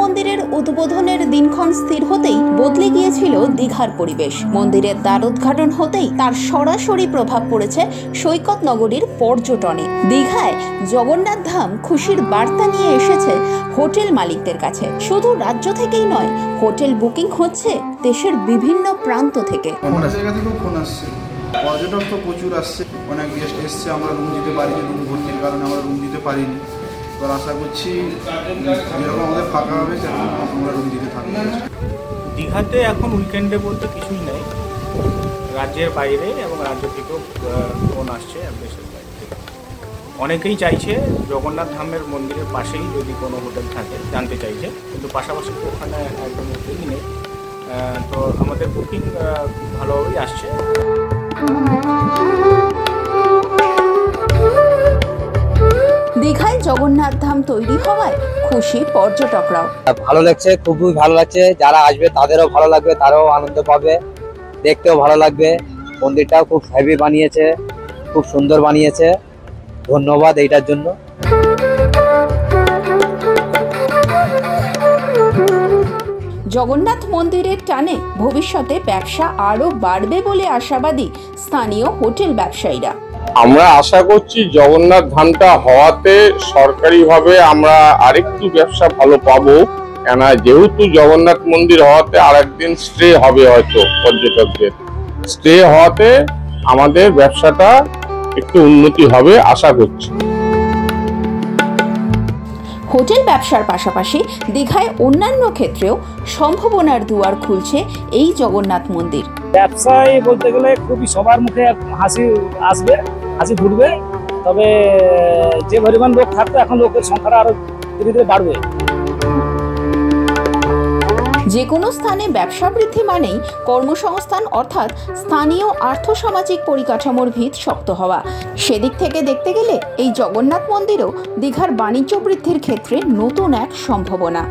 মন্দিরের উদ্বোধনের দিনক্ষণ স্থির হতেই বদলে গিয়েছিল দীঘার পরিবেশ। মন্দিরের দ্বার উদ্ঘাটন হতেই তার সরাসরি প্রভাব পড়েছে সৈকত নগরীর পর্যটনে। দীঘায় জগন্নাথ ধাম খুশির বার্তা নিয়ে এসেছে হোটেল মালিকদের কাছে। শুধু রাজ্য থেকেই নয়, হোটেল বুকিং হচ্ছে দেশের বিভিন্ন প্রান্ত থেকে। পর্যটক তো প্রচুর আসছে, অনেক গেস্ট এসছে। আমরা রুম দিতে পারিনি, রুম ভর্তির কারণে আমরা রুম দিতে পারিনি। তো আশা করছি যেরকম আমাদের ফাঁকা হবে সেরকম আমরা রুম দিতে থাকবো। দীঘাতে এখন উইকেন্ডে বলতে কিছুই নেই, রাজ্যের বাইরে এবং রাজ্য থেকেও ফোন আসছে দেশের বাইরে থেকে। অনেকেই চাইছে জগন্নাথ ধামের মন্দিরের পাশেই যদি কোনো হোটেল থাকে জানতে চাইছে, কিন্তু পাশাপাশি ওখানে একদম হোটেলই নেই। তো আমাদের বুকিং ভালোভাবেই আসছে। দীঘায় জগন্নাথ ধাম তৈরি হওয়ায় খুশি পর্যটকরাও। ভালো লাগছে, খুবই ভালো লাগছে। যারা আসবে তাদেরও ভালো লাগবে, তারাও আনন্দ পাবে, দেখতেও ভালো লাগবে। মন্দিরটাও খুব হেভি বানিয়েছে, খুব সুন্দর বানিয়েছে। ধন্যবাদ এইটার জন্য। জগন্নাথ মন্দিরের টানে ভবিষ্যতে ব্যবসা আরো বাড়বে বলে আশাবাদী স্থানীয় হোটেল ব্যবসায়ীরা। আমরা আশা করছি জগন্নাথ ধামটা হওয়াতে সরকারিভাবে আমরা আরেকটু ব্যবসা ভালো পাবো, কেন যেহেতু জগন্নাথ মন্দির হওয়াতে আরেকদিন স্টে হবে, হয়তো পর্যটকদের স্টে হওয়াতে আমাদের ব্যবসাটা একটু উন্নতি হবে আশা করছি। হোটেল ব্যবসার পাশাপাশি দীঘায় অন্যান্য ক্ষেত্রেও সম্ভাবনার দুয়ার খুলছে এই জগন্নাথ মন্দির। ব্যবসায় বলতে গেলে খুবই সবার মুখে হাসি আসবে, হাসি ফুটবে। তবে যে পরিমাণ লোক থাকতো, এখন লোকের সংখ্যাটা আরো ধীরে ধীরে বাড়বে। যে কোনো স্থানে ব্যবসা বৃদ্ধি মানেই কর্মসংস্থান, অর্থাৎ স্থানীয় আর্থসামাজিক পরিকাঠামোর ভিত শক্ত হওয়া। সেদিক থেকে দেখতে গেলে এই জগন্নাথ মন্দিরও দীঘার বাণিজ্য বৃদ্ধির ক্ষেত্রে নতুন এক সম্ভাবনা।